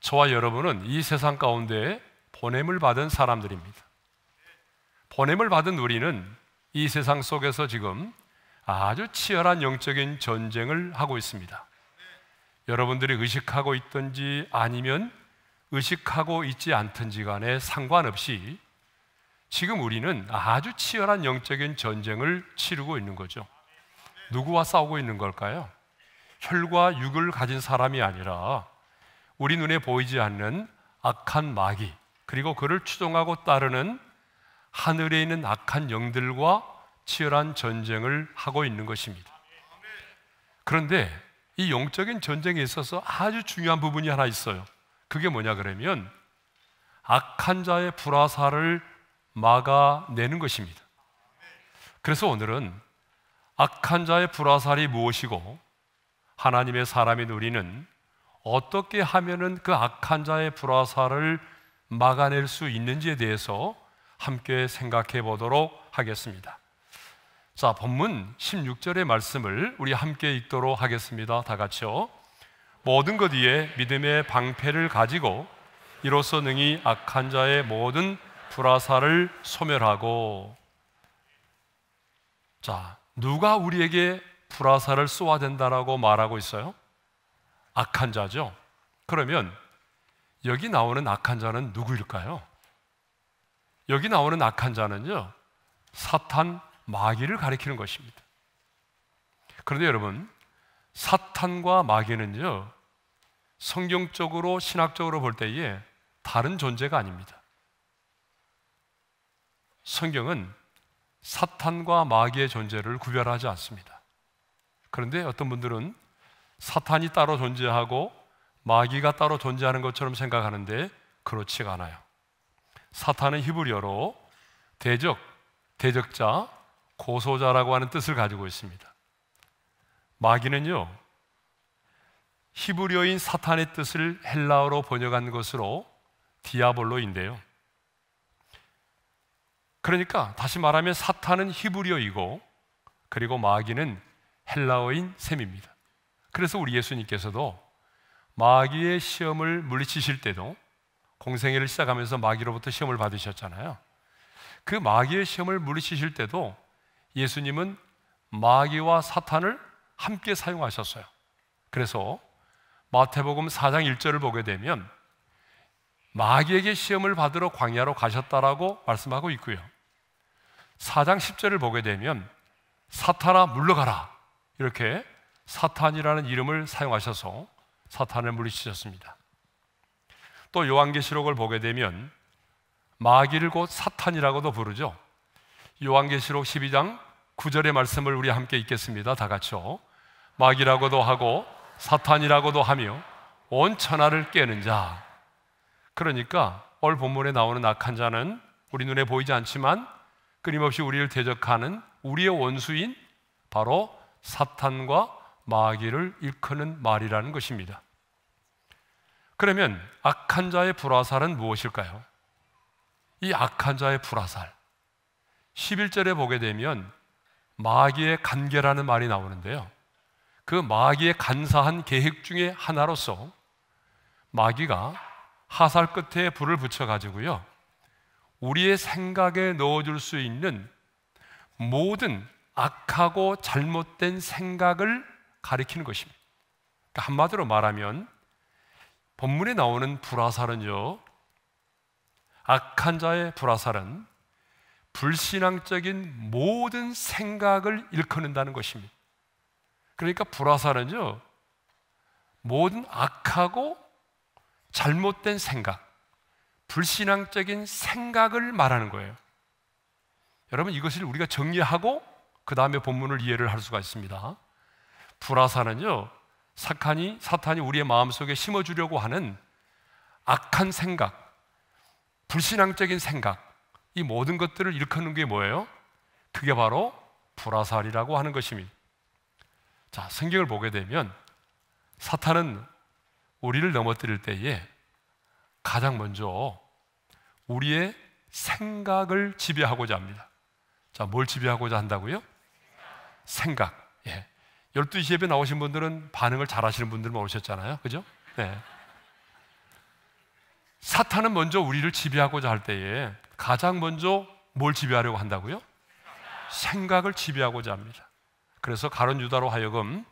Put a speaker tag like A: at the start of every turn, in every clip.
A: 저와 여러분은 이 세상 가운데 보냄을 받은 사람들입니다. 보냄을 받은 우리는 이 세상 속에서 지금 아주 치열한 영적인 전쟁을 하고 있습니다. 여러분들이 의식하고 있든지 아니면 의식하고 있지 않든지 간에 상관없이 지금 우리는 아주 치열한 영적인 전쟁을 치르고 있는 거죠. 누구와 싸우고 있는 걸까요? 혈과 육을 가진 사람이 아니라 우리 눈에 보이지 않는 악한 마귀, 그리고 그를 추종하고 따르는 하늘에 있는 악한 영들과 치열한 전쟁을 하고 있는 것입니다. 그런데 이 영적인 전쟁에 있어서 아주 중요한 부분이 하나 있어요. 그게 뭐냐 그러면 악한 자의 불화살을 막아내는 것입니다. 그래서 오늘은 악한 자의 불화살이 무엇이고 하나님의 사람인 우리는 어떻게 하면은 그 악한 자의 불화살을 막아낼 수 있는지에 대해서 함께 생각해 보도록 하겠습니다. 자, 본문 16절의 말씀을 우리 함께 읽도록 하겠습니다. 다 같이요. 모든 것 위에 믿음의 방패를 가지고 이로써 능히 악한 자의 모든 불화살을 소멸하고. 자, 누가 우리에게 불화살을 쏘아야 된다라고 말하고 있어요? 악한 자죠. 그러면 여기 나오는 악한 자는 누구일까요? 여기 나오는 악한 자는요, 사탄, 마귀를 가리키는 것입니다. 그런데 여러분, 사탄과 마귀는요, 성경적으로 신학적으로 볼 때에 다른 존재가 아닙니다. 성경은 사탄과 마귀의 존재를 구별하지 않습니다. 그런데 어떤 분들은 사탄이 따로 존재하고 마귀가 따로 존재하는 것처럼 생각하는데 그렇지가 않아요. 사탄은 히브리어로 대적, 대적자, 고소자라고 하는 뜻을 가지고 있습니다. 마귀는요, 히브리어인 사탄의 뜻을 헬라어로 번역한 것으로 디아볼로인데요. 그러니까 다시 말하면 사탄은 히브리어이고 그리고 마귀는 헬라어인 셈입니다. 그래서 우리 예수님께서도 마귀의 시험을 물리치실 때도 공생애를 시작하면서 마귀로부터 시험을 받으셨잖아요. 그 마귀의 시험을 물리치실 때도 예수님은 마귀와 사탄을 함께 사용하셨어요. 그래서 마태복음 4장 1절을 보게 되면 마귀에게 시험을 받으러 광야로 가셨다라고 말씀하고 있고요, 4장 10절을 보게 되면 사탄아 물러가라, 이렇게 사탄이라는 이름을 사용하셔서 사탄을 물리치셨습니다. 또 요한계시록을 보게 되면 마귀를 곧 사탄이라고도 부르죠. 요한계시록 12장 9절의 말씀을 우리 함께 읽겠습니다. 다 같이요. 마귀라고도 하고 사탄이라고도 하며 온 천하를 깨는 자. 그러니까 오늘 본문에 나오는 악한 자는 우리 눈에 보이지 않지만 끊임없이 우리를 대적하는 우리의 원수인 바로 사탄과 마귀를 일컫는 말이라는 것입니다. 그러면 악한 자의 불화살은 무엇일까요? 이 악한 자의 불화살, 11절에 보게 되면 마귀의 간계라는 말이 나오는데요, 그 마귀의 간사한 계획 중에 하나로서 마귀가 하살 끝에 불을 붙여가지고요, 우리의 생각에 넣어줄 수 있는 모든 악하고 잘못된 생각을 가리키는 것입니다. 그러니까 한마디로 말하면 본문에 나오는 불화살은요, 악한 자의 불화살은 불신앙적인 모든 생각을 일컫는다는 것입니다. 그러니까 불화살은요, 모든 악하고 잘못된 생각, 불신앙적인 생각을 말하는 거예요. 여러분, 이것을 우리가 정리하고 그 다음에 본문을 이해를 할 수가 있습니다. 불화살은요, 사탄이 우리의 마음속에 심어주려고 하는 악한 생각, 불신앙적인 생각, 이 모든 것들을 일컫는 게 뭐예요? 그게 바로 불화살이라고 하는 것입니다. 자, 성경을 보게 되면 사탄은 우리를 넘어뜨릴 때에 가장 먼저 우리의 생각을 지배하고자 합니다. 자, 뭘 지배하고자 한다고요? 생각. 예. 12시 예배 나오신 분들은 반응을 잘 하시는 분들만 오셨잖아요. 그죠? 네. 사탄은 먼저 우리를 지배하고자 할 때에 가장 먼저 뭘 지배하려고 한다고요? 생각을 지배하고자 합니다. 그래서 가룟 유다로 하여금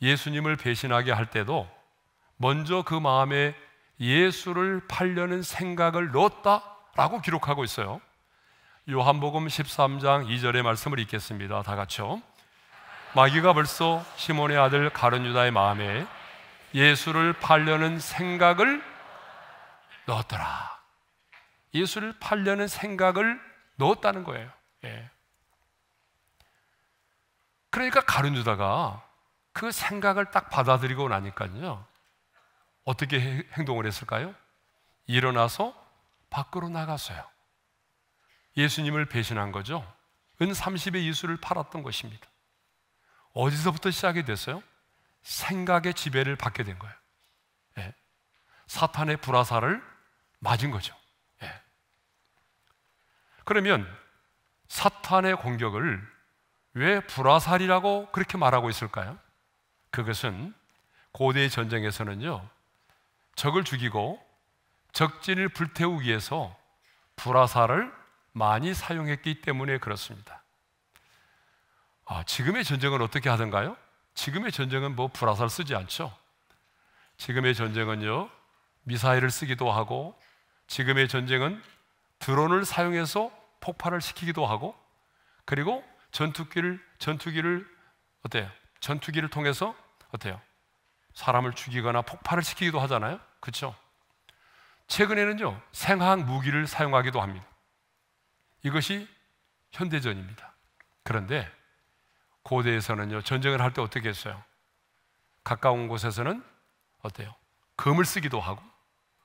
A: 예수님을 배신하게 할 때도 먼저 그 마음에 예수를 팔려는 생각을 넣었다라고 기록하고 있어요. 요한복음 13장 2절의 말씀을 읽겠습니다. 다 같이요. 마귀가 벌써 시몬의 아들 가룟 유다의 마음에 예수를 팔려는 생각을 넣었더라. 예수를 팔려는 생각을 넣었다는 거예요. 예. 그러니까 가룟 유다가 그 생각을 딱 받아들이고 나니까요, 어떻게 행동을 했을까요? 일어나서 밖으로 나갔어요. 예수님을 배신한 거죠. 은 30의 이수를 팔았던 것입니다. 어디서부터 시작이 됐어요? 생각의 지배를 받게 된 거예요. 예. 사탄의 불화살을 맞은 거죠. 예. 그러면 사탄의 공격을 왜 불화살이라고 그렇게 말하고 있을까요? 그것은 고대 전쟁에서는요, 적을 죽이고 적진을 불태우기 위해서 불화살을 많이 사용했기 때문에 그렇습니다. 지금의 전쟁은 어떻게 하던가요? 지금의 전쟁은 뭐 불화살 쓰지 않죠. 지금의 전쟁은요, 미사일을 쓰기도 하고, 지금의 전쟁은 드론을 사용해서 폭발을 시키기도 하고, 그리고 전투기를 어때요? 전투기를 통해서 어때요? 사람을 죽이거나 폭발을 시키기도 하잖아요. 그렇죠? 최근에는요, 생화학 무기를 사용하기도 합니다. 이것이 현대전입니다. 그런데 고대에서는요, 전쟁을 할 때 어떻게 했어요? 가까운 곳에서는 어때요? 검을 쓰기도 하고,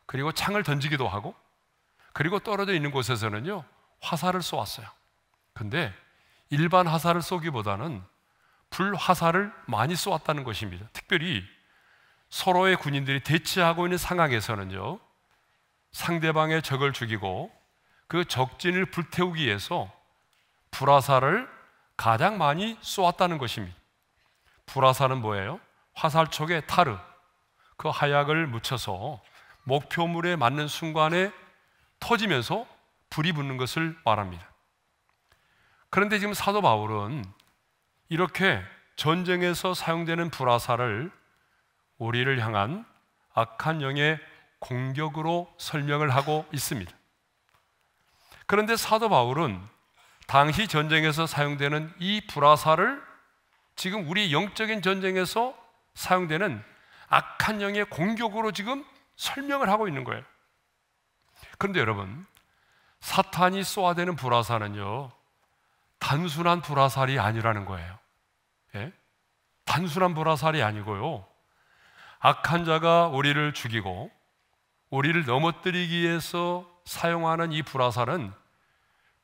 A: 그리고 창을 던지기도 하고, 그리고 떨어져 있는 곳에서는요, 화살을 쏘았어요. 근데 일반 화살을 쏘기보다는 불화살을 많이 쏘았다는 것입니다. 특별히 서로의 군인들이 대치하고 있는 상황에서는요, 상대방의 적을 죽이고 그 적진을 불태우기 위해서 불화살을 가장 많이 쏘았다는 것입니다. 불화살은 뭐예요? 화살촉에 타르, 그 하약을 묻혀서 목표물에 맞는 순간에 터지면서 불이 붙는 것을 말합니다. 그런데 지금 사도 바울은 이렇게 전쟁에서 사용되는 불화살을 우리를 향한 악한 영의 공격으로 설명을 하고 있습니다. 그런데 사도 바울은 당시 전쟁에서 사용되는 이 불화살을 지금 우리 영적인 전쟁에서 사용되는 악한 영의 공격으로 지금 설명을 하고 있는 거예요. 그런데 여러분, 사탄이 쏘아대는 불화살은요, 단순한 불화살이 아니라는 거예요. 예? 단순한 불화살이 아니고요, 악한 자가 우리를 죽이고 우리를 넘어뜨리기 위해서 사용하는 이 불화살은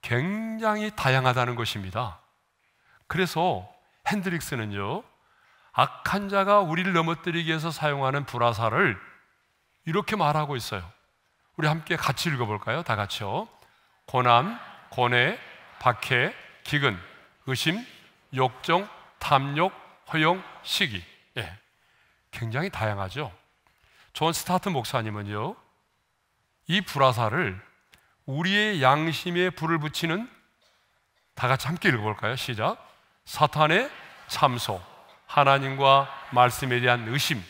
A: 굉장히 다양하다는 것입니다. 그래서 핸드릭스는요, 악한 자가 우리를 넘어뜨리기 위해서 사용하는 불화살을 이렇게 말하고 있어요. 우리 함께 같이 읽어볼까요? 다 같이요. 고난, 고뇌, 박해, 기근, 의심, 욕정, 탐욕, 허용, 시기. 예, 굉장히 다양하죠. 존 스타튼 목사님은요, 이 불화살을 우리의 양심에 불을 붙이는, 다 같이 함께 읽어볼까요? 시작. 사탄의 참소, 하나님과 말씀에 대한 의심,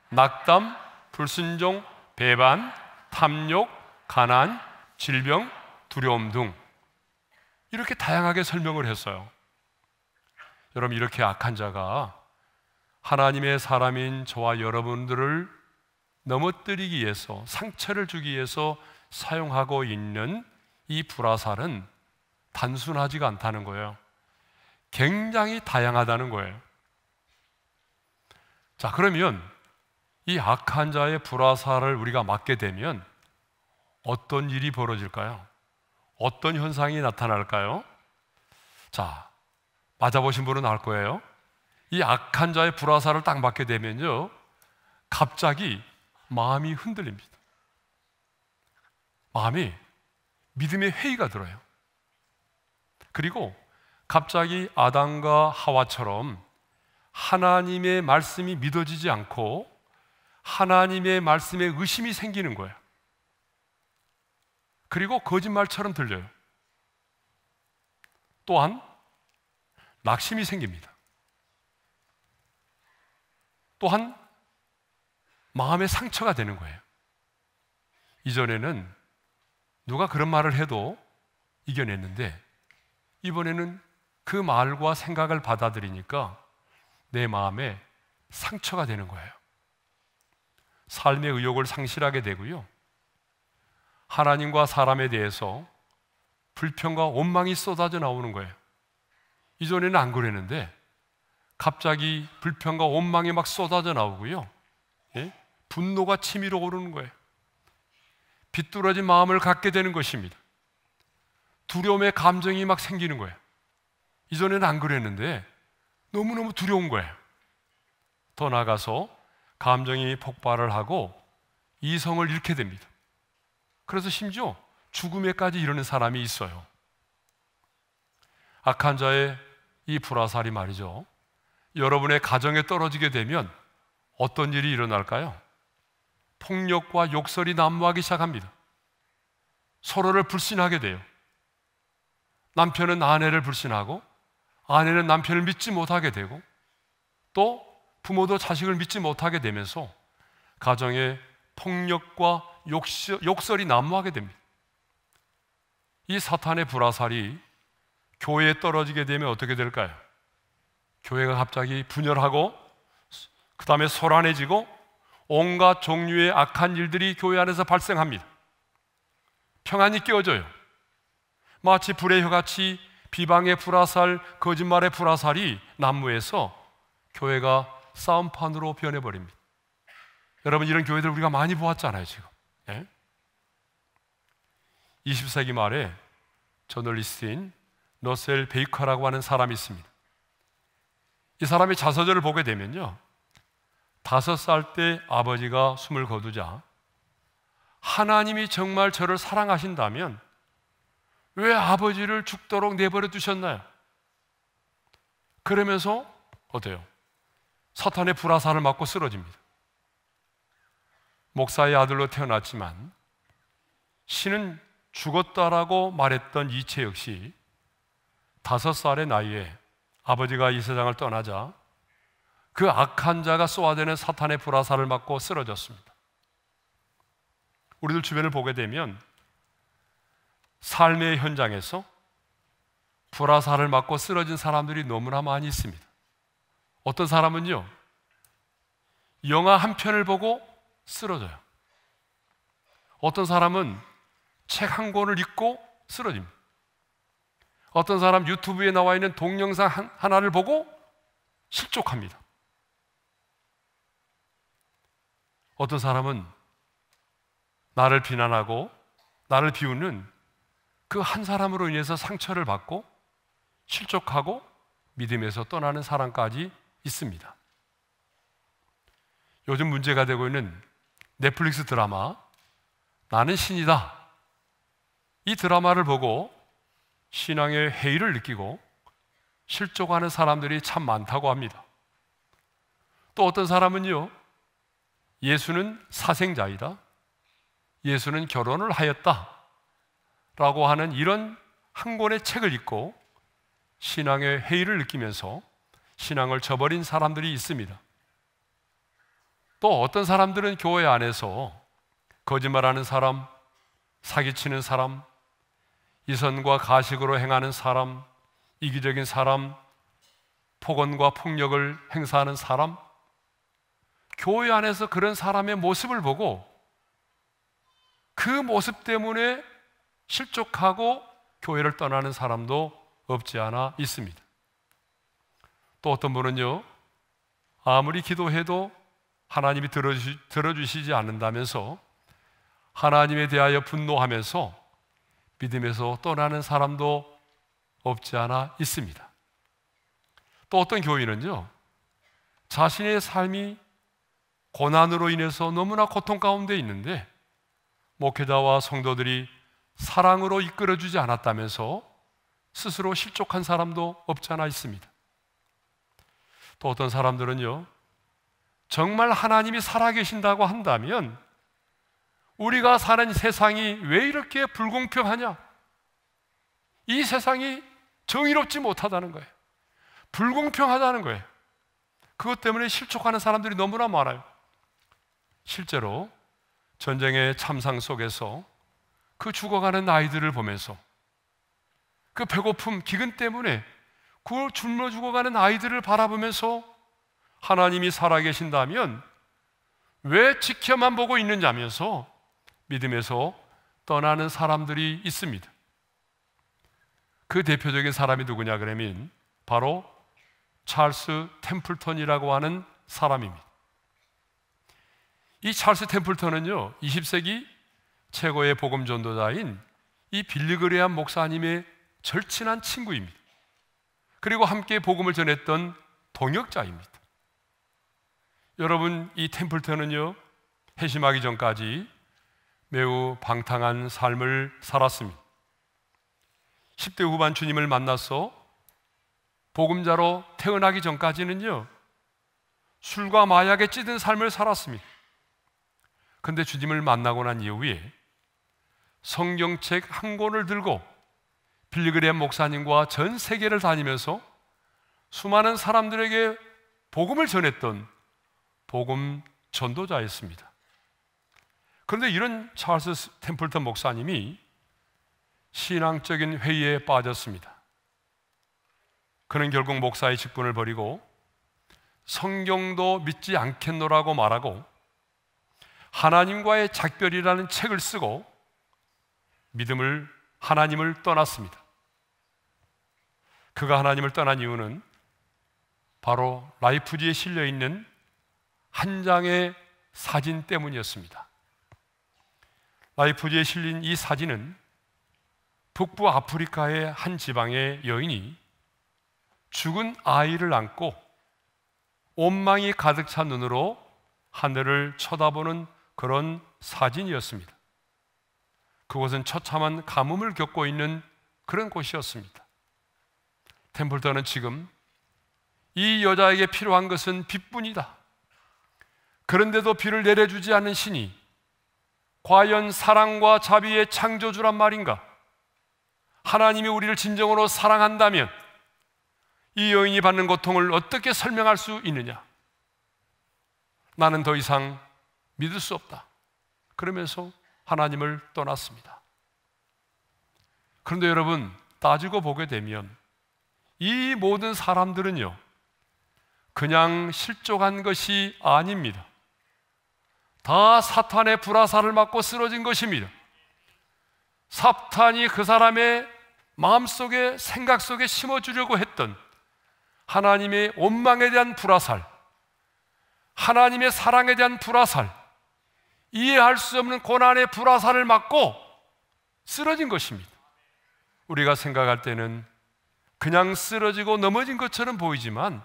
A: 낙담, 불순종, 배반, 탐욕, 가난, 질병, 두려움 등 이렇게 다양하게 설명을 했어요. 여러분, 이렇게 악한 자가 하나님의 사람인 저와 여러분들을 넘어뜨리기 위해서, 상처를 주기 위해서 사용하고 있는 이 불화살은 단순하지가 않다는 거예요. 굉장히 다양하다는 거예요. 자, 그러면 이 악한 자의 불화살을 우리가 맞게 되면 어떤 일이 벌어질까요? 어떤 현상이 나타날까요? 자, 맞아보신 분은 알 거예요. 이 악한 자의 불화살을 딱 맞게 되면요, 갑자기 마음이 흔들립니다. 마음이 믿음의 회의가 들어요. 그리고 갑자기 아담과 하와처럼 하나님의 말씀이 믿어지지 않고 하나님의 말씀에 의심이 생기는 거예요. 그리고 거짓말처럼 들려요. 또한 낙심이 생깁니다. 또한 마음의 상처가 되는 거예요. 이전에는 누가 그런 말을 해도 이겨냈는데 이번에는 그 말과 생각을 받아들이니까 내 마음에 상처가 되는 거예요. 삶의 의욕을 상실하게 되고요, 하나님과 사람에 대해서 불평과 원망이 쏟아져 나오는 거예요. 이전에는 안 그랬는데 갑자기 불평과 원망이 막 쏟아져 나오고요, 분노가 치밀어 오르는 거예요. 비뚤어진 마음을 갖게 되는 것입니다. 두려움의 감정이 막 생기는 거예요. 이전에는 안 그랬는데 너무너무 두려운 거예요. 더 나아가서 감정이 폭발을 하고 이성을 잃게 됩니다. 그래서 심지어 죽음에까지 이르는 사람이 있어요. 악한 자의 이 불화살이 말이죠, 여러분의 가정에 떨어지게 되면 어떤 일이 일어날까요? 폭력과 욕설이 난무하기 시작합니다. 서로를 불신하게 돼요. 남편은 아내를 불신하고 아내는 남편을 믿지 못하게 되고 또 부모도 자식을 믿지 못하게 되면서 가정에 폭력과 욕설이 난무하게 됩니다. 이 사탄의 불화살이 교회에 떨어지게 되면 어떻게 될까요? 교회가 갑자기 분열하고 그 다음에 소란해지고 온갖 종류의 악한 일들이 교회 안에서 발생합니다. 평안이 깨어져요. 마치 불의 혀같이 비방의 불화살, 거짓말의 불화살이 난무해서 교회가 싸움판으로 변해버립니다. 여러분, 이런 교회들 우리가 많이 보았잖아요, 지금. 20세기 말에 저널리스트인 러셀 베이커라고 하는 사람이 있습니다. 이 사람의 자서전을 보게 되면요, 5살 때 아버지가 숨을 거두자 하나님이 정말 저를 사랑하신다면 왜 아버지를 죽도록 내버려 두셨나요? 그러면서 어때요? 사탄의 불화살을 맞고 쓰러집니다. 목사의 아들로 태어났지만 신은 죽었다라고 말했던 이체 역시 5살의 나이에 아버지가 이 세상을 떠나자 그 악한 자가 쏘아대는 사탄의 불화살을 맞고 쓰러졌습니다. 우리들 주변을 보게 되면 삶의 현장에서 불화살을 맞고 쓰러진 사람들이 너무나 많이 있습니다. 어떤 사람은요, 영화 한 편을 보고 쓰러져요. 어떤 사람은 책 한 권을 읽고 쓰러집니다. 어떤 사람 유튜브에 나와 있는 동영상 하나를 보고 실족합니다. 어떤 사람은 나를 비난하고 나를 비우는 그 한 사람으로 인해서 상처를 받고 실족하고 믿음에서 떠나는 사람까지 있습니다. 요즘 문제가 되고 있는 넷플릭스 드라마 나는 신이다, 이 드라마를 보고 신앙의 해이를 느끼고 실족하는 사람들이 참 많다고 합니다. 또 어떤 사람은요, 예수는 사생자이다, 예수는 결혼을 하였다 라고 하는 이런 한 권의 책을 읽고 신앙의 해이를 느끼면서 신앙을 저버린 사람들이 있습니다. 또 어떤 사람들은 교회 안에서 거짓말하는 사람, 사기치는 사람, 이선과 가식으로 행하는 사람, 이기적인 사람, 폭언과 폭력을 행사하는 사람, 교회 안에서 그런 사람의 모습을 보고 그 모습 때문에 실족하고 교회를 떠나는 사람도 없지 않아 있습니다. 또 어떤 분은요, 아무리 기도해도 하나님이 들어주시지 않는다면서 하나님에 대하여 분노하면서 믿음에서 떠나는 사람도 없지 않아 있습니다. 또 어떤 교인은요, 자신의 삶이 고난으로 인해서 너무나 고통 가운데 있는데 목회자와 성도들이 사랑으로 이끌어주지 않았다면서 스스로 실족한 사람도 없지 않아 있습니다. 또 어떤 사람들은요, 정말 하나님이 살아계신다고 한다면 우리가 사는 세상이 왜 이렇게 불공평하냐? 이 세상이 정의롭지 못하다는 거예요. 불공평하다는 거예요. 그것 때문에 실족하는 사람들이 너무나 많아요. 실제로 전쟁의 참상 속에서 그 죽어가는 아이들을 보면서 그 배고픔, 기근 때문에 그 굶어 죽어가는 아이들을 바라보면서 하나님이 살아계신다면 왜 지켜만 보고 있느냐면서 믿음에서 떠나는 사람들이 있습니다. 그 대표적인 사람이 누구냐 그러면 바로 찰스 템플턴이라고 하는 사람입니다. 이 찰스 템플턴은요, 20세기 최고의 복음 전도자인 이 빌리그레암 목사님의 절친한 친구입니다. 그리고 함께 복음을 전했던 동역자입니다. 여러분, 이 템플턴은요, 회심하기 전까지 매우 방탕한 삶을 살았습니다. 10대 후반 주님을 만나서 복음자로 태어나기 전까지는요, 술과 마약에 찌든 삶을 살았습니다. 그런데 주님을 만나고 난 이후에 성경책 한 권을 들고 빌리그레암 목사님과 전 세계를 다니면서 수많은 사람들에게 복음을 전했던 복음 전도자였습니다. 그런데 이런 찰스 템플턴 목사님이 신앙적인 회의에 빠졌습니다. 그는 결국 목사의 직분을 버리고 성경도 믿지 않겠노라고 말하고 하나님과의 작별이라는 책을 쓰고 하나님을 떠났습니다. 그가 하나님을 떠난 이유는 바로 라이프지에 실려있는 한 장의 사진 때문이었습니다. 라이프지에 실린 이 사진은 북부 아프리카의 한 지방의 여인이 죽은 아이를 안고 온망이 가득 찬 눈으로 하늘을 쳐다보는 그런 사진이었습니다. 그곳은 처참한 가뭄을 겪고 있는 그런 곳이었습니다. 템플턴은 지금 이 여자에게 필요한 것은 빛뿐이다. 그런데도 비를 내려주지 않는 신이 과연 사랑과 자비의 창조주란 말인가? 하나님이 우리를 진정으로 사랑한다면 이 여인이 받는 고통을 어떻게 설명할 수 있느냐? 나는 더 이상 믿을 수 없다. 그러면서 하나님을 떠났습니다. 그런데 여러분, 따지고 보게 되면 이 모든 사람들은요, 그냥 실족한 것이 아닙니다. 다 사탄의 불화살을 맞고 쓰러진 것입니다. 사탄이 그 사람의 마음속에, 생각 속에 심어주려고 했던 하나님의 원망에 대한 불화살, 하나님의 사랑에 대한 불화살, 이해할 수 없는 고난의 불화살을 맞고 쓰러진 것입니다. 우리가 생각할 때는 그냥 쓰러지고 넘어진 것처럼 보이지만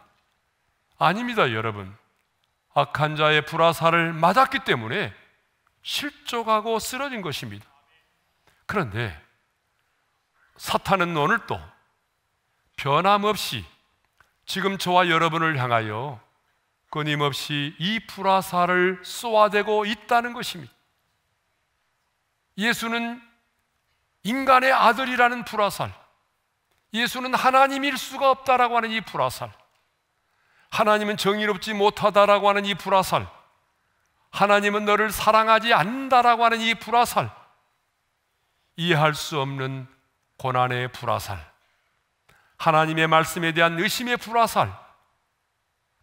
A: 아닙니다, 여러분. 악한 자의 불화살을 맞았기 때문에 실족하고 쓰러진 것입니다. 그런데 사탄은 오늘도 변함없이 지금 저와 여러분을 향하여 끊임없이 이 불화살을 쏘아대고 있다는 것입니다. 예수는 인간의 아들이라는 불화살, 예수는 하나님일 수가 없다라고 하는 이 불화살, 하나님은 정의롭지 못하다라고 하는 이 불화살, 하나님은 너를 사랑하지 않는다라고 하는 이 불화살, 이해할 수 없는 고난의 불화살, 하나님의 말씀에 대한 의심의 불화살,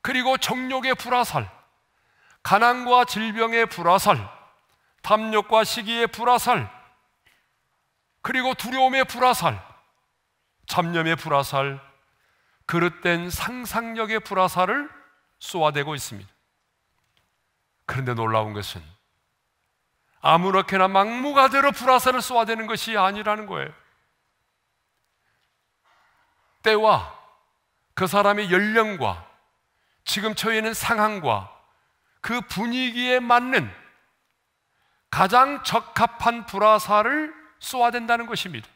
A: 그리고 정욕의 불화살, 가난과 질병의 불화살, 탐욕과 시기의 불화살, 그리고 두려움의 불화살, 잡념의 불화살, 그릇된 상상력의 불화살을 쏘아대고 있습니다. 그런데 놀라운 것은 아무렇게나 막무가내로 불화살을 쏘아대는 것이 아니라는 거예요. 때와 그 사람의 연령과 지금 처해 있는 상황과 그 분위기에 맞는 가장 적합한 불화살을 쏘아댄다는 것입니다.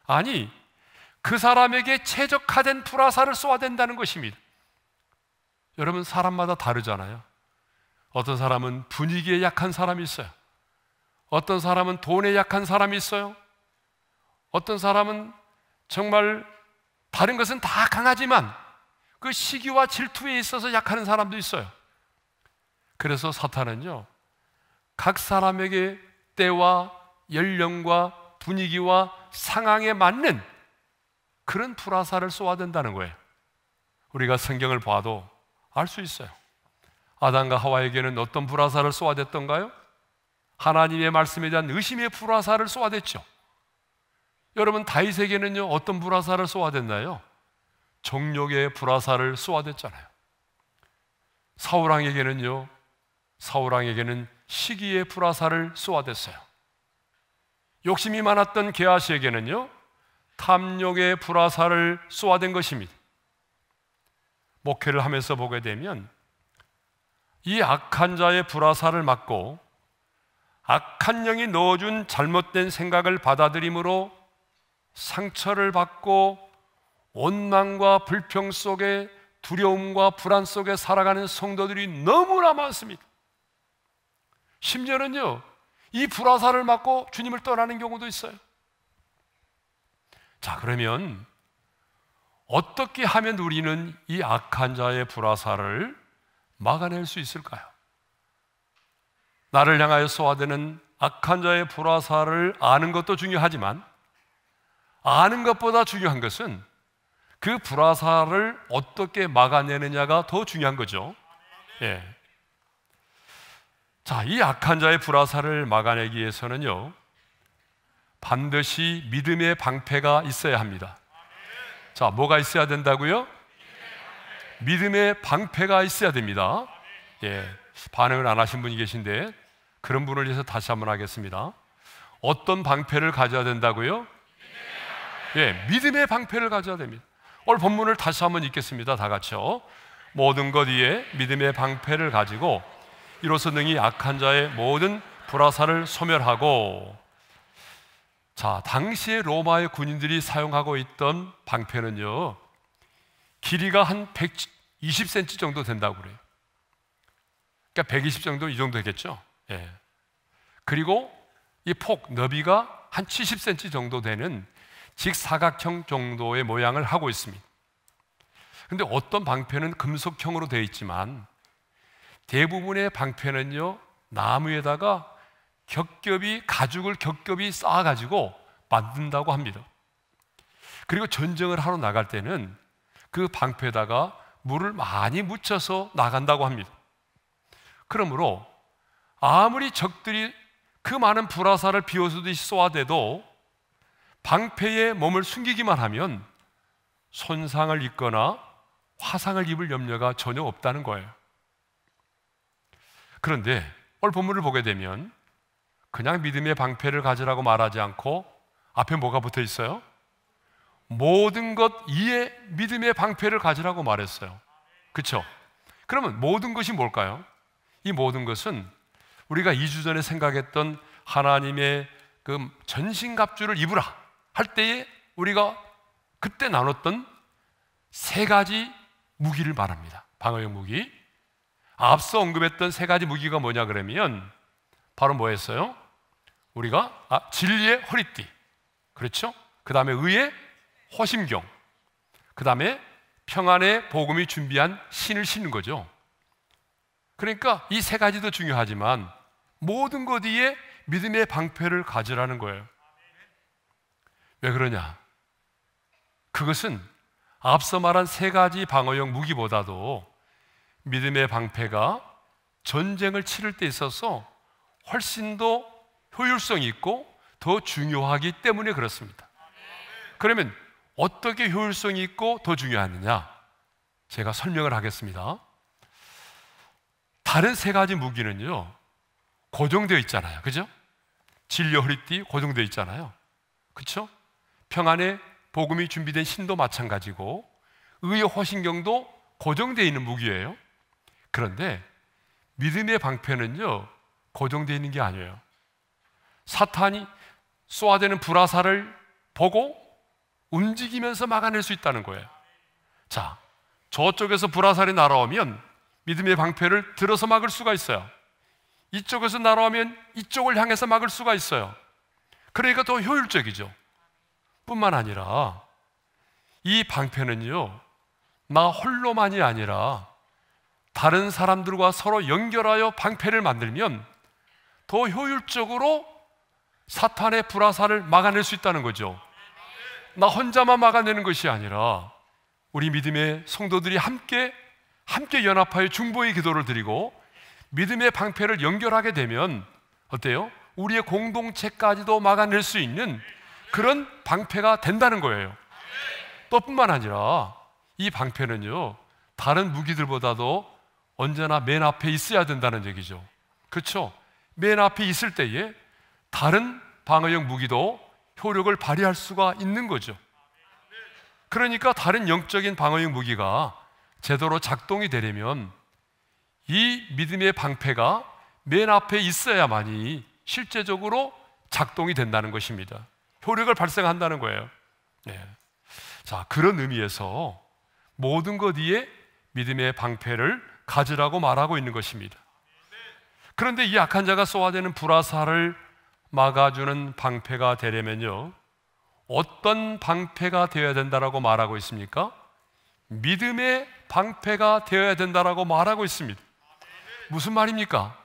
A: 아니, 그 사람에게 최적화된 불화살을 쏘아댄다는 것입니다. 여러분, 사람마다 다르잖아요. 어떤 사람은 분위기에 약한 사람이 있어요. 어떤 사람은 돈에 약한 사람이 있어요. 어떤 사람은 정말 다른 것은 다 강하지만 그 시기와 질투에 있어서 약하는 사람도 있어요. 그래서 사탄은요, 각 사람에게 때와 연령과 분위기와 상황에 맞는 그런 불화살을 쏘아댄다는 거예요. 우리가 성경을 봐도 알 수 있어요. 아담과 하와에게는 어떤 불화살을 쏘아댔던가요? 하나님의 말씀에 대한 의심의 불화살을 쏘아댔죠. 여러분, 다윗에게는요, 어떤 불화살을 쏘아댔나요? 정욕의 불화살을 쏘아댔잖아요. 사울왕에게는 시기의 불화살을 쏘아댔어요. 욕심이 많았던 게하시에게는요, 탐욕의 불화살을 쏘아댄 것입니다. 목회를 하면서 보게 되면 이 악한 자의 불화살을 맞고 악한 영이 넣어준 잘못된 생각을 받아들임으로 상처를 받고 원망과 불평 속에, 두려움과 불안 속에 살아가는 성도들이 너무나 많습니다. 심지어는요, 이 불화살을 맞고 주님을 떠나는 경우도 있어요. 자, 그러면 어떻게 하면 우리는 이 악한 자의 불화살을 막아낼 수 있을까요? 나를 향하여 쏘아대는 악한 자의 불화살을 아는 것도 중요하지만 아는 것보다 중요한 것은 그 불화살을 어떻게 막아내느냐가 더 중요한 거죠. 예. 자, 이 악한 자의 불화살을 막아내기 위해서는요, 반드시 믿음의 방패가 있어야 합니다. 자, 뭐가 있어야 된다고요? 믿음의 방패가 있어야 됩니다. 예, 반응을 안 하신 분이 계신데 그런 분을 위해서 다시 한번 하겠습니다. 어떤 방패를 가져야 된다고요? 예, 믿음의 방패를 가져야 됩니다. 오늘 본문을 다시 한번 읽겠습니다. 다 같이요. 모든 것 위에 믿음의 방패를 가지고 이로써 능히 악한 자의 모든 불화살을 소멸하고. 자, 당시에 로마의 군인들이 사용하고 있던 방패는요, 길이가 한 120cm 정도 된다고 그래요. 그러니까 120 정도, 이 정도 되겠죠. 예. 그리고 이 폭 너비가 한 70cm 정도 되는 직사각형 정도의 모양을 하고 있습니다. 그런데 어떤 방패는 금속형으로 되어 있지만 대부분의 방패는요, 나무에다가 가죽을 겹겹이 쌓아가지고 만든다고 합니다. 그리고 전쟁을 하러 나갈 때는 그 방패에다가 물을 많이 묻혀서 나간다고 합니다. 그러므로 아무리 적들이 그 많은 불화살을 비워서듯이 쏘아대도 방패에 몸을 숨기기만 하면 손상을 입거나 화상을 입을 염려가 전혀 없다는 거예요. 그런데 오늘 본문을 보게 되면 그냥 믿음의 방패를 가지라고 말하지 않고 앞에 뭐가 붙어 있어요? 모든 것 이에 믿음의 방패를 가지라고 말했어요. 그렇죠? 그러면 모든 것이 뭘까요? 이 모든 것은 우리가 2주 전에 생각했던 하나님의 그 전신갑주를 입으라 할 때에 우리가 그때 나눴던 세 가지 무기를 말합니다. 방어용 무기. 앞서 언급했던 세 가지 무기가 뭐냐 그러면 바로 뭐였어요? 우리가 진리의 허리띠, 그렇죠? 그 다음에 의의 호심경, 그 다음에 평안의 복음이 준비한 신을 신는 거죠. 그러니까 이 세 가지도 중요하지만 모든 것 위에 믿음의 방패를 가지라는 거예요. 왜 그러냐? 그것은 앞서 말한 세 가지 방어용 무기보다도 믿음의 방패가 전쟁을 치를 때 있어서 훨씬 더 효율성이 있고 더 중요하기 때문에 그렇습니다. 그러면 어떻게 효율성이 있고 더 중요하느냐? 제가 설명을 하겠습니다. 다른 세 가지 무기는요, 고정되어 있잖아요. 그죠? 진리 허리띠 고정되어 있잖아요. 그렇죠? 평안의 복음이 준비된 신도 마찬가지고 의의 호신경도 고정되어 있는 무기예요. 그런데 믿음의 방패는요, 고정되어 있는 게 아니에요. 사탄이 쏘아대는 불화살을 보고 움직이면서 막아낼 수 있다는 거예요. 자, 저쪽에서 불화살이 날아오면 믿음의 방패를 들어서 막을 수가 있어요. 이쪽에서 날아오면 이쪽을 향해서 막을 수가 있어요. 그러니까 더 효율적이죠. 뿐만 아니라 이 방패는요, 나 홀로만이 아니라 다른 사람들과 서로 연결하여 방패를 만들면 더 효율적으로 사탄의 불화살을 막아낼 수 있다는 거죠. 나 혼자만 막아내는 것이 아니라 우리 믿음의 성도들이 함께 연합하여 중보의 기도를 드리고 믿음의 방패를 연결하게 되면 어때요? 우리의 공동체까지도 막아낼 수 있는 그런 방패가 된다는 거예요. 또 뿐만 아니라 이 방패는요, 다른 무기들보다도 언제나 맨 앞에 있어야 된다는 얘기죠. 그렇죠? 맨 앞에 있을 때에 다른 방어용 무기도 효력을 발휘할 수가 있는 거죠. 그러니까 다른 영적인 방어용 무기가 제대로 작동이 되려면 이 믿음의 방패가 맨 앞에 있어야만이 실제적으로 작동이 된다는 것입니다. 효력을 발생한다는 거예요. 네. 자, 그런 의미에서 모든 것 위에 믿음의 방패를 가지라고 말하고 있는 것입니다. 그런데 이 악한 자가 쏘아대는 불화살을 막아주는 방패가 되려면요, 어떤 방패가 되어야 된다라고 말하고 있습니까? 믿음의 방패가 되어야 된다라고 말하고 있습니다. 무슨 말입니까?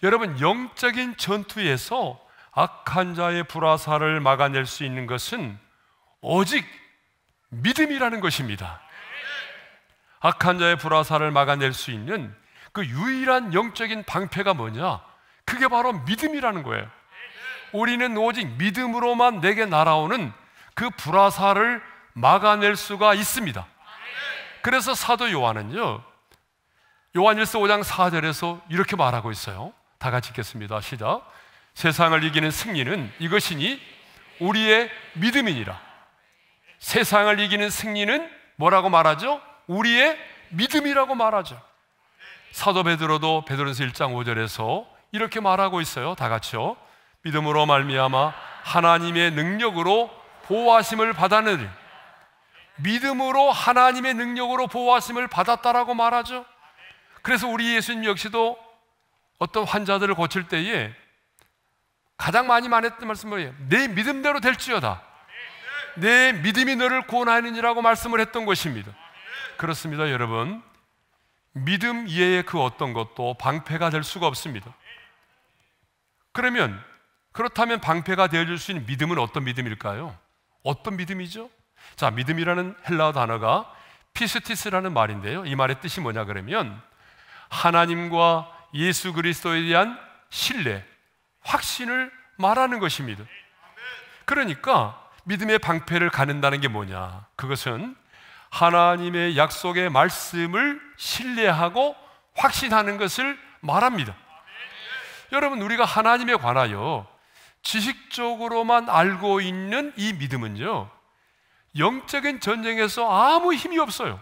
A: 여러분, 영적인 전투에서 악한 자의 불화살을 막아낼 수 있는 것은 오직 믿음이라는 것입니다. 악한 자의 불화살을 막아낼 수 있는 그 유일한 영적인 방패가 뭐냐? 그게 바로 믿음이라는 거예요. 우리는 오직 믿음으로만 내게 날아오는 그 불화살을 막아낼 수가 있습니다. 그래서 사도 요한은요, 요한일서 5장 4절에서 이렇게 말하고 있어요. 다 같이 읽겠습니다. 시작. 세상을 이기는 승리는 이것이니 우리의 믿음이니라. 세상을 이기는 승리는 뭐라고 말하죠? 우리의 믿음이라고 말하죠. 사도 베드로도 베드로전서 1장 5절에서 이렇게 말하고 있어요. 다 같이요. 믿음으로 말미암아 하나님의 능력으로 보호하심을 받았느니, 믿음으로 하나님의 능력으로 보호하심을 받았다라고 말하죠. 그래서 우리 예수님 역시도 어떤 환자들을 고칠 때에 가장 많이 말했던 말씀은 뭐예요? 내 믿음대로 될지어다. 내 믿음이 너를 구원하느니라고 말씀을 했던 것입니다. 그렇습니다, 여러분. 믿음 이외의 그 어떤 것도 방패가 될 수가 없습니다. 그렇다면 방패가 되어줄 수 있는 믿음은 어떤 믿음일까요? 어떤 믿음이죠? 자, 믿음이라는 헬라어 단어가 피스티스라는 말인데요, 이 말의 뜻이 뭐냐 그러면 하나님과 예수 그리스도에 대한 신뢰, 확신을 말하는 것입니다. 그러니까 믿음의 방패를 가는다는 게 뭐냐? 그것은 하나님의 약속의 말씀을 신뢰하고 확신하는 것을 말합니다. 여러분, 우리가 하나님에 관하여 지식적으로만 알고 있는 이 믿음은요, 영적인 전쟁에서 아무 힘이 없어요.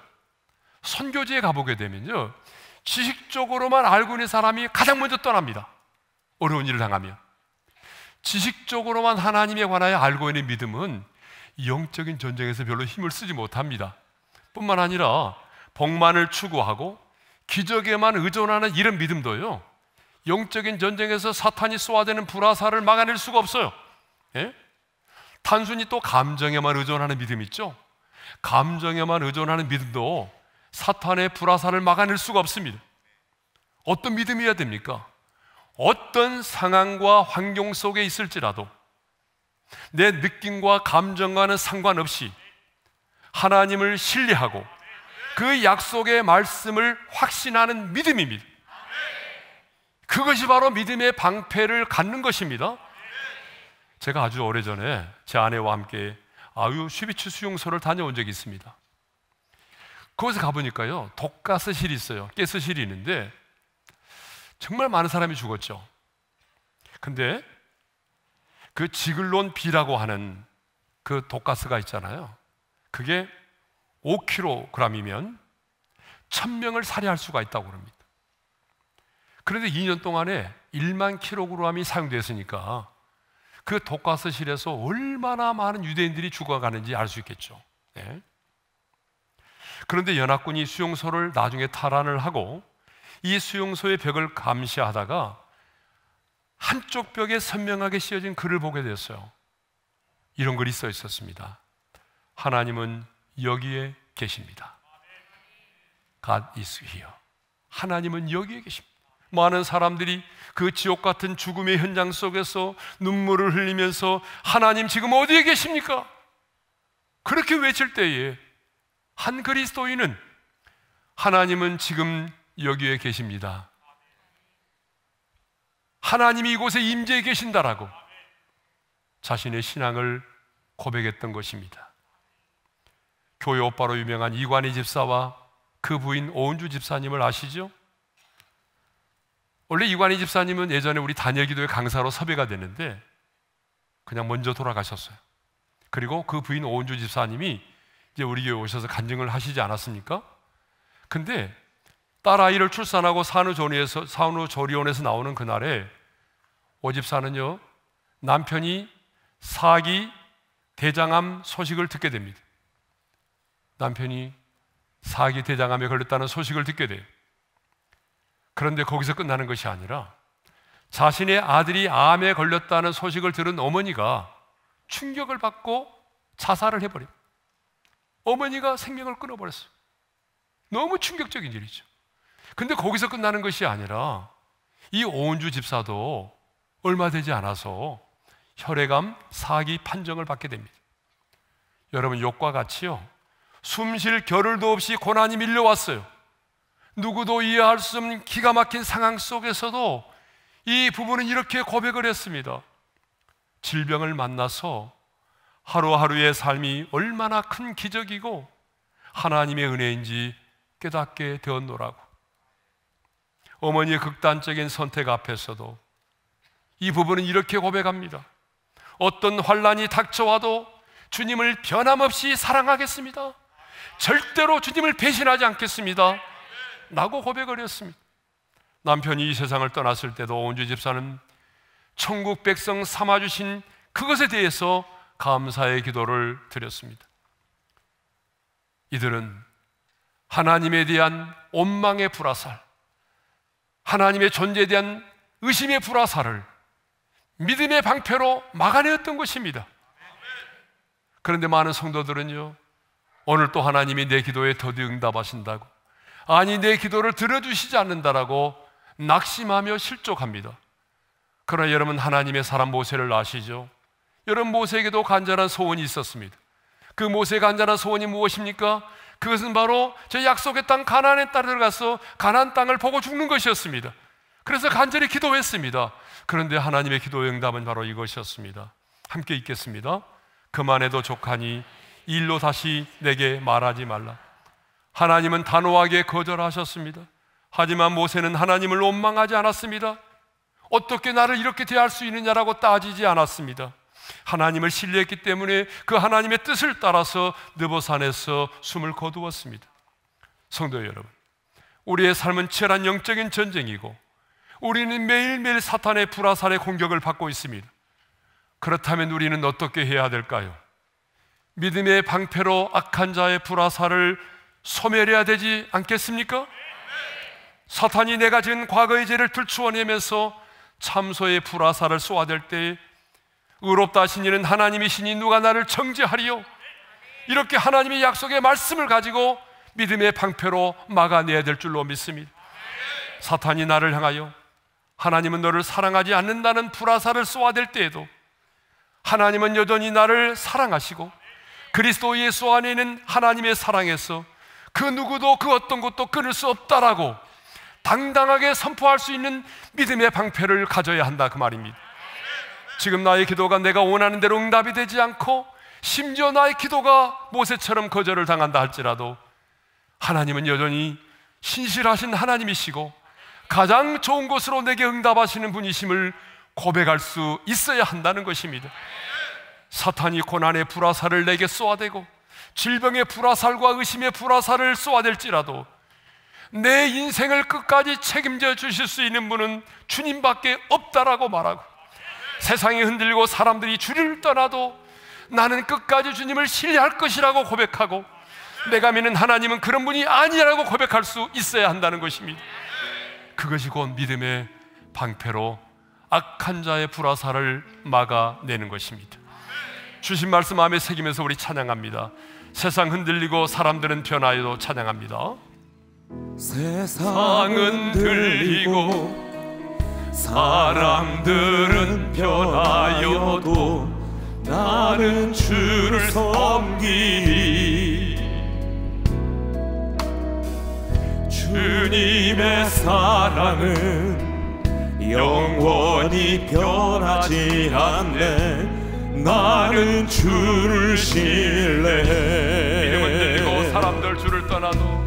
A: 선교지에 가보게 되면요, 지식적으로만 알고 있는 사람이 가장 먼저 떠납니다. 어려운 일을 당하면. 지식적으로만 하나님에 관하여 알고 있는 믿음은 영적인 전쟁에서 별로 힘을 쓰지 못합니다. 뿐만 아니라 복만을 추구하고 기적에만 의존하는 이런 믿음도요, 영적인 전쟁에서 사탄이 쏘아대는 불화살을 막아낼 수가 없어요. 예? 단순히 또 감정에만 의존하는 믿음 있죠? 감정에만 의존하는 믿음도 사탄의 불화살을 막아낼 수가 없습니다. 어떤 믿음이어야 됩니까? 어떤 상황과 환경 속에 있을지라도 내 느낌과 감정과는 상관없이 하나님을 신뢰하고 그 약속의 말씀을 확신하는 믿음입니다. 그것이 바로 믿음의 방패를 갖는 것입니다. 제가 아주 오래전에 제 아내와 함께 아유 슈비츠 수용소를 다녀온 적이 있습니다. 거기서 가보니까요, 독가스실이 있어요. 가스실이 있는데 정말 많은 사람이 죽었죠. 근데 그 지글론 B라고 하는 그 독가스가 있잖아요. 그게 5kg이면 1000명을 살해할 수가 있다고 합니다. 그런데 2년 동안에 1만 kg이 사용됐으니까 그 독가스실에서 얼마나 많은 유대인들이 죽어가는지 알 수 있겠죠. 네. 그런데 연합군이 수용소를 나중에 탈환을 하고 이 수용소의 벽을 감시하다가 한쪽 벽에 선명하게 씌어진 글을 보게 됐어요. 이런 글이 써 있었습니다. 하나님은 여기에 계십니다. God is here. 하나님은 여기에 계십니다. 많은 사람들이 그 지옥 같은 죽음의 현장 속에서 눈물을 흘리면서 하나님 지금 어디에 계십니까? 그렇게 외칠 때에 한 그리스도인은 하나님은 지금 여기에 계십니다, 하나님이 이곳에 임재해 계신다라고 자신의 신앙을 고백했던 것입니다. 교회 오빠로 유명한 이관희 집사와 그 부인 오은주 집사님을 아시죠? 원래 이관희 집사님은 예전에 우리 단열기도회 강사로 섭외가 됐는데 그냥 먼저 돌아가셨어요. 그리고 그 부인 오은주 집사님이 이제 우리 교회 오셔서 간증을 하시지 않았습니까? 근데 딸아이를 출산하고 산후조리원에서 나오는 그날에 오 집사는요, 남편이 사기 대장암 소식을 듣게 됩니다. 남편이 사기 대장암에 걸렸다는 소식을 듣게 돼요. 그런데 거기서 끝나는 것이 아니라 자신의 아들이 암에 걸렸다는 소식을 들은 어머니가 충격을 받고 자살을 해버립니다. 어머니가 생명을 끊어버렸어요. 너무 충격적인 일이죠. 근데 거기서 끝나는 것이 아니라 이 오은주 집사도 얼마 되지 않아서 혈액암 4기 판정을 받게 됩니다. 여러분, 욕과 같이요, 숨쉴 겨를도 없이 고난이 밀려왔어요. 누구도 이해할 수 없는 기가 막힌 상황 속에서도 이 부부는 이렇게 고백을 했습니다. 질병을 만나서 하루하루의 삶이 얼마나 큰 기적이고 하나님의 은혜인지 깨닫게 되었노라고. 어머니의 극단적인 선택 앞에서도 이 부부는 이렇게 고백합니다. 어떤 환난이 닥쳐와도 주님을 변함없이 사랑하겠습니다. 절대로 주님을 배신하지 않겠습니다 라고 고백을 했습니다. 남편이 이 세상을 떠났을 때도 오은주 집사는 천국 백성 삼아주신 그것에 대해서 감사의 기도를 드렸습니다. 이들은 하나님에 대한 원망의 불화살, 하나님의 존재에 대한 의심의 불화살을 믿음의 방패로 막아내었던 것입니다. 그런데 많은 성도들은요, 오늘 또 하나님이 내 기도에 더디 응답하신다고, 아니 내 기도를 들어주시지 않는다라고 낙심하며 실족합니다. 그러나 여러분, 하나님의 사람 모세를 아시죠? 여러분, 모세에게도 간절한 소원이 있었습니다. 그 모세의 간절한 소원이 무엇입니까? 그것은 바로 저 약속의 땅 가나안의 땅에 들어가서 가나안 땅을 보고 죽는 것이었습니다. 그래서 간절히 기도했습니다. 그런데 하나님의 기도의 응답은 바로 이것이었습니다. 함께 읽겠습니다. 그만해도 족하니 이 일로 다시 내게 말하지 말라. 하나님은 단호하게 거절하셨습니다. 하지만 모세는 하나님을 원망하지 않았습니다. 어떻게 나를 이렇게 대할 수 있느냐라고 따지지 않았습니다. 하나님을 신뢰했기 때문에 그 하나님의 뜻을 따라서 느보산에서 숨을 거두었습니다. 성도 여러분, 우리의 삶은 치열한 영적인 전쟁이고 우리는 매일매일 사탄의 불화살의 공격을 받고 있습니다. 그렇다면 우리는 어떻게 해야 될까요? 믿음의 방패로 악한 자의 불화살을 소멸해야 되지 않겠습니까? 사탄이 내가 지은 과거의 죄를 들추어내면서 참소의 불화살을 쏘아댈 때 의롭다 하신 이는 하나님이시니 누가 나를 정죄하리요? 이렇게 하나님의 약속의 말씀을 가지고 믿음의 방패로 막아내야 될 줄로 믿습니다. 사탄이 나를 향하여 하나님은 너를 사랑하지 않는다는 불화살을 쏘아댈 때에도 하나님은 여전히 나를 사랑하시고 그리스도 예수 안에 있는 하나님의 사랑에서 그 누구도 그 어떤 것도 끊을 수 없다라고 당당하게 선포할 수 있는 믿음의 방패를 가져야 한다, 그 말입니다. 지금 나의 기도가 내가 원하는 대로 응답이 되지 않고 심지어 나의 기도가 모세처럼 거절을 당한다 할지라도 하나님은 여전히 신실하신 하나님이시고 가장 좋은 것으로 내게 응답하시는 분이심을 고백할 수 있어야 한다는 것입니다. 사탄이 고난의 불화살을 내게 쏘아대고 질병의 불화살과 의심의 불화살을 쏘아댈지라도 내 인생을 끝까지 책임져 주실 수 있는 분은 주님밖에 없다라고 말하고, 세상이 흔들리고 사람들이 주를 떠나도 나는 끝까지 주님을 신뢰할 것이라고 고백하고, 내가 믿는 하나님은 그런 분이 아니라고 고백할 수 있어야 한다는 것입니다. 그것이 곧 믿음의 방패로 악한 자의 불화살을 막아내는 것입니다. 주신 말씀 마음에 새기면서 우리 찬양합니다. 세상 흔들리고 사람들은 변하여도 찬양합니다.
B: 세상은 흔들리고 사람들은 변하여도 나는 주를 섬기리. 주님의 사랑은 영원히 변하지 않네. 나는 주를 신뢰해.
A: 믿음은 들리고 사람들 주를 떠나도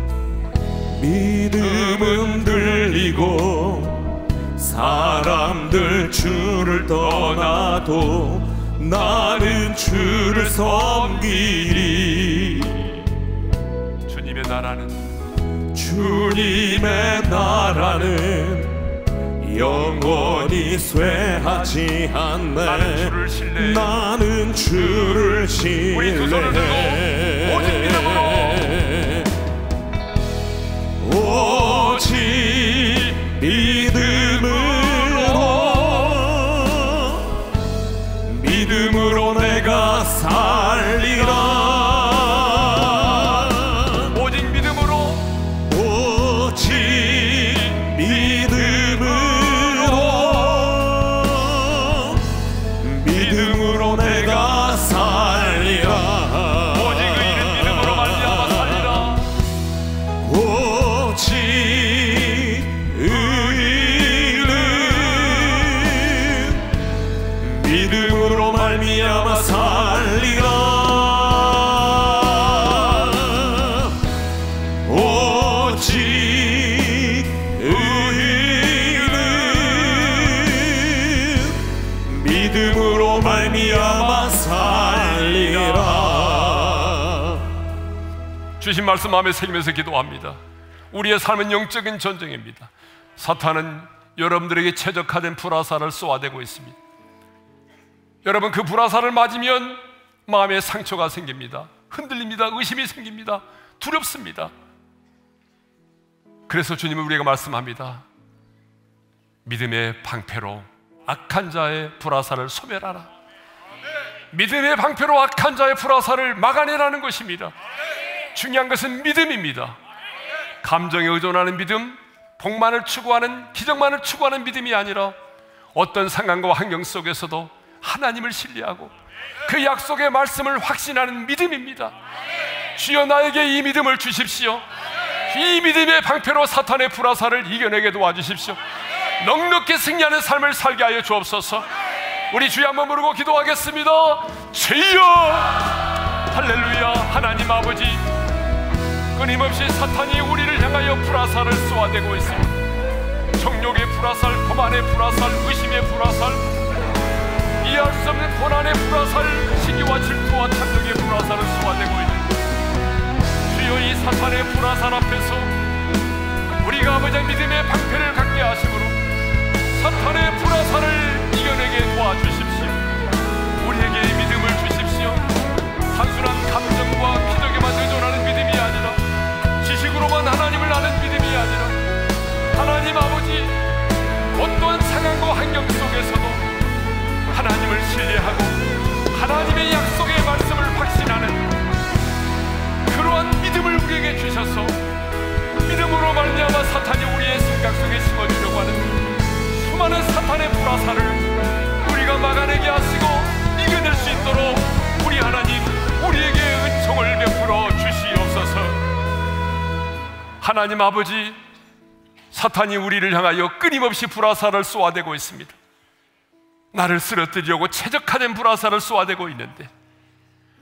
B: 믿음은 들리고 사람들 주를 떠나도 나는 주를 섬기리.
A: 주님의
B: 나라는 영원히 쇠하지 않네. 나는 주를 신뢰해.
A: 우리 두 손을 들고 오직 믿음으로,
B: 오직 믿음으로 내가 살리라.
A: 오직 믿음으로,
B: 오직 믿음으로 내가 살리라.
A: 오직 의인은 믿음으로 말미암아 살리라.
B: 오직 의인은 믿음으로 말미암아 살리라. 오직 의인은 믿음으로 말미암아 살리라.
A: 주신 말씀 마음에 새기면서 기도합니다. 우리의 삶은 영적인 전쟁입니다. 사탄은 여러분들에게 최적화된 불화살을 쏘아대고 있습니다. 여러분, 그 불화살을 맞으면 마음에 상처가 생깁니다. 흔들립니다. 의심이 생깁니다. 두렵습니다. 그래서 주님은 우리에게 말씀합니다. 믿음의 방패로 악한 자의 불화살을 소멸하라. 믿음의 방패로 악한 자의 불화살을 막아내라는 것입니다. 중요한 것은 믿음입니다. 감정에 의존하는 믿음, 복만을 추구하는, 기적만을 추구하는 믿음이 아니라 어떤 상황과 환경 속에서도 하나님을 신뢰하고 그 약속의 말씀을 확신하는 믿음입니다. 주여, 나에게 이 믿음을 주십시오. 이 믿음의 방패로 사탄의 불화살을 이겨내게 도와주십시오. 넉넉히 승리하는 삶을 살게 하여 주옵소서. 우리 주여 한번 부르고 기도하겠습니다. 주여, 할렐루야. 하나님 아버지, 끊임없이 사탄이 우리를 향하여 불화살을 쏘아대고 있습니다. 정욕의 불화살, 거만의 불화살, 의심의 불화살, 이해할 수 없는 고난의 불화살, 시기와 질투와 탐욕의 불화살을 쏘아대고 있는데, 주여, 이 사탄의 불화살 앞에서 우리가 아버지 믿음의 방패를 갖게 하심으로 사탄의 불화살을 이겨내게 도와주십시오. 우리에게 믿음을 주십시오. 단순한 감정과 기적에만 의존하는 믿음이 아니라, 지식으로만 하나님을 아는 믿음이 아니라, 하나님 아버지, 어떠한 상황과 환경 속에서도 하나님을 신뢰하고 하나님의 약속의 말씀을 확신하는 그러한 믿음을 우리에게 주셔서 믿음으로 말미암아 사탄이 우리의 생각 속에 심어주려고 하는 수많은 사탄의 불화살을 우리가 막아내게 하시고 이겨낼 수 있도록 우리 하나님, 우리에게 은총을 베풀어 주시옵소서. 하나님 아버지, 사탄이 우리를 향하여 끊임없이 불화살을 쏘아대고 있습니다. 나를 쓰러뜨리려고 최적화된 불화살을 쏘아대고 있는데,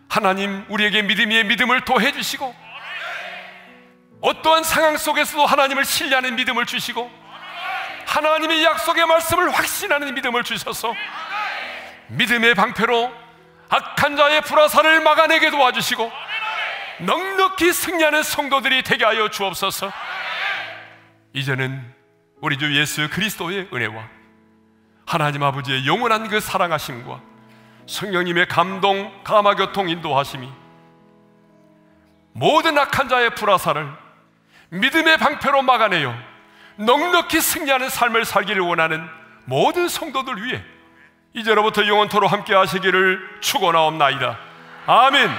A: 하나님, 우리에게 믿음 위에 믿음을 더해 주시고 어떠한 상황 속에서도 하나님을 신뢰하는 믿음을 주시고 하나님의 약속의 말씀을 확신하는 믿음을 주셔서 믿음의 방패로 악한 자의 불화살을 막아내게 도와주시고 넉넉히 승리하는 성도들이 되게 하여 주옵소서. 이제는 우리 주 예수 그리스도의 은혜와 하나님 아버지의 영원한 그 사랑하심과 성령님의 감동, 감화교통, 인도하심이 모든 악한 자의 불화살을 믿음의 방패로 막아내요 넉넉히 승리하는 삶을 살기를 원하는 모든 성도들 위해 이제로부터 영원토록 함께 하시기를 축원하옵나이다. 아멘.